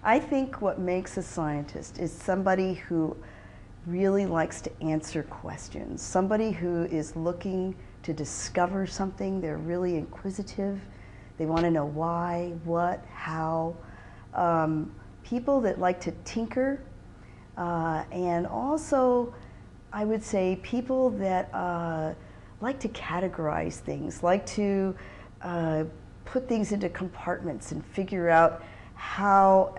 I think what makes a scientist is somebody who really likes to answer questions, somebody who is looking to discover something. They're really inquisitive. They want to know why, what, how. People that like to tinker, and also, I would say, people that like to categorize things, like to put things into compartments and figure out how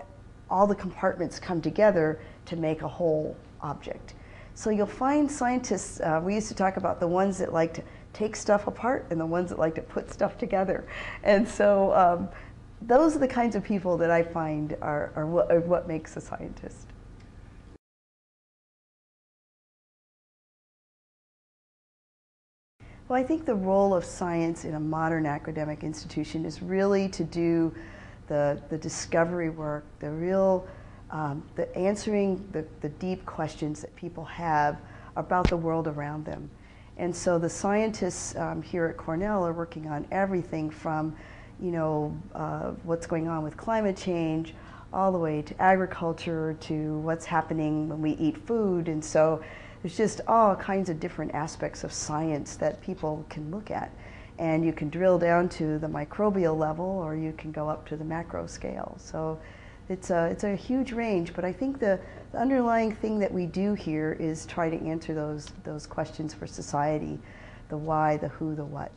all the compartments come together to make a whole object. So you'll find scientists, we used to talk about the ones that like to take stuff apart and the ones that like to put stuff together. And so those are the kinds of people that I find are what makes a scientist. Well, I think the role of science in a modern academic institution is really to do the discovery work, the real, the answering the deep questions that people have about the world around them. And so the scientists here at Cornell are working on everything from, you know, what's going on with climate change, all the way to agriculture, to what's happening when we eat food. And so there's just all kinds of different aspects of science that people can look at. And you can drill down to the microbial level, or you can go up to the macro scale. So it's a huge range, but I think the underlying thing that we do here is try to answer those questions for society, the why, the who, the what.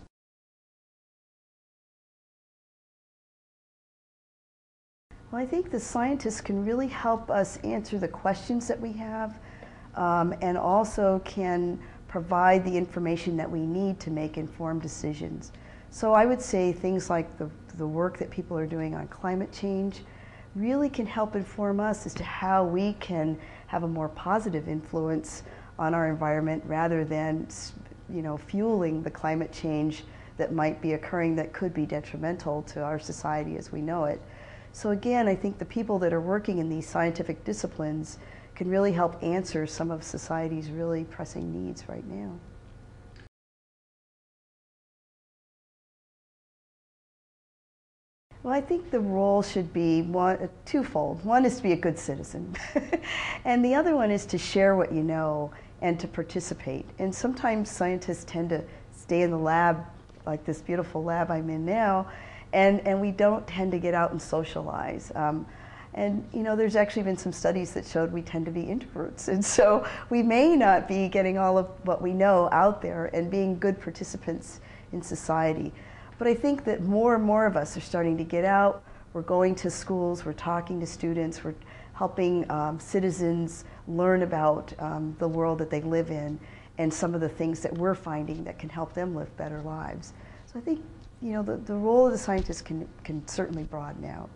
Well, I think the scientists can really help us answer the questions that we have, and also can provide the information that we need to make informed decisions. So I would say things like the work that people are doing on climate change really can help inform us as to how we can have a more positive influence on our environment, rather than, you know, fueling the climate change that might be occurring that could be detrimental to our society as we know it. So again, I think the people that are working in these scientific disciplines can really help answer some of society's really pressing needs right now. Well, I think the role should be twofold. One is to be a good citizen, and the other one is to share what you know and to participate. And sometimes scientists tend to stay in the lab, like this beautiful lab I'm in now, and we don't tend to get out and socialize. And you know, there's actually been some studies that showed we tend to be introverts, and so we may not be getting all of what we know out there and being good participants in society. But I think that more and more of us are starting to get out. We're going to schools, we're talking to students, we're helping citizens learn about the world that they live in and some of the things that we're finding that can help them live better lives. So I think, you know, the role of the scientist can certainly broaden out.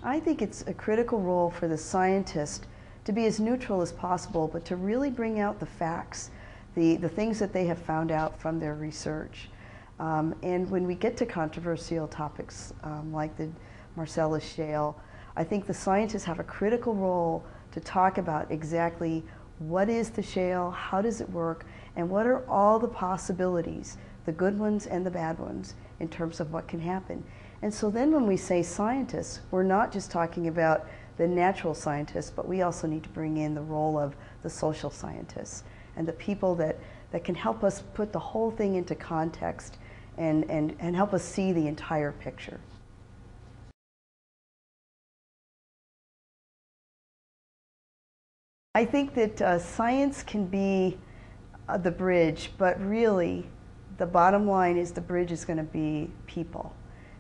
I think it's a critical role for the scientist to be as neutral as possible, but to really bring out the facts, the things that they have found out from their research. And when we get to controversial topics like the Marcellus Shale, I think the scientists have a critical role to talk about exactly what is the shale, how does it work, and what are all the possibilities, the good ones and the bad ones, in terms of what can happen. And so then when we say scientists, we're not just talking about the natural scientists, but we also need to bring in the role of the social scientists and the people that can help us put the whole thing into context and help us see the entire picture. I think that science can be the bridge, but really the bottom line is the bridge is going to be people.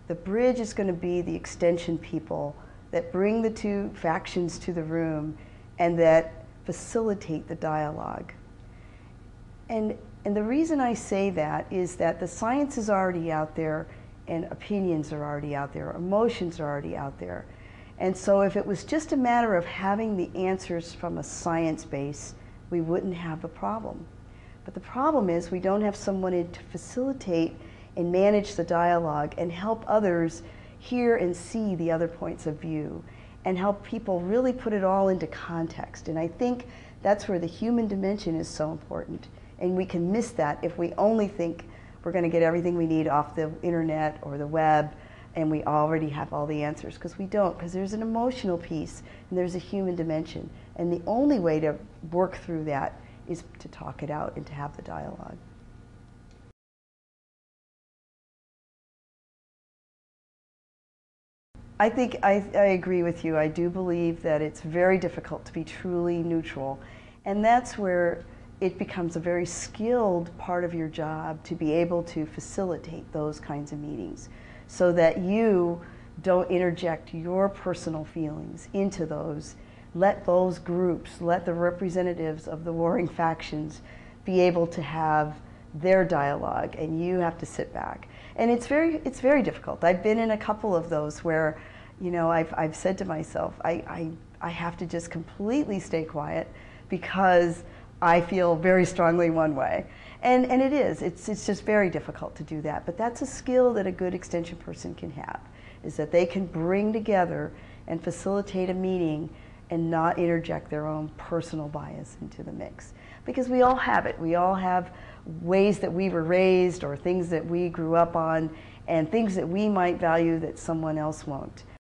The bridge is going to be the extension people that bring the two factions to the room and that facilitate the dialogue. And the reason I say that is that the science is already out there and opinions are already out there, emotions are already out there. And so if it was just a matter of having the answers from a science base, we wouldn't have a problem. But the problem is we don't have someone to facilitate and manage the dialogue and help others hear and see the other points of view and help people really put it all into context. And I think that's where the human dimension is so important. And we can miss that if we only think we're going to get everything we need off the internet or the web, and we already have all the answers, because we don't, because there's an emotional piece and there's a human dimension. And the only way to work through that is to talk it out and to have the dialogue. I think I agree with you. I do believe that it's very difficult to be truly neutral, and that's where it becomes a very skilled part of your job to be able to facilitate those kinds of meetings, so that you don't interject your personal feelings into those. Let those groups, let the representatives of the warring factions be able to have their dialogue, and you have to sit back. And it's very difficult. I've been in a couple of those where, you know, I've said to myself, I have to just completely stay quiet because I feel very strongly one way. And it's just very difficult to do that. But that's a skill that a good extension person can have, is that they can bring together and facilitate a meeting and not interject their own personal bias into the mix. Because we all have it. We all have ways that we were raised, or things that we grew up on, and things that we might value that someone else won't.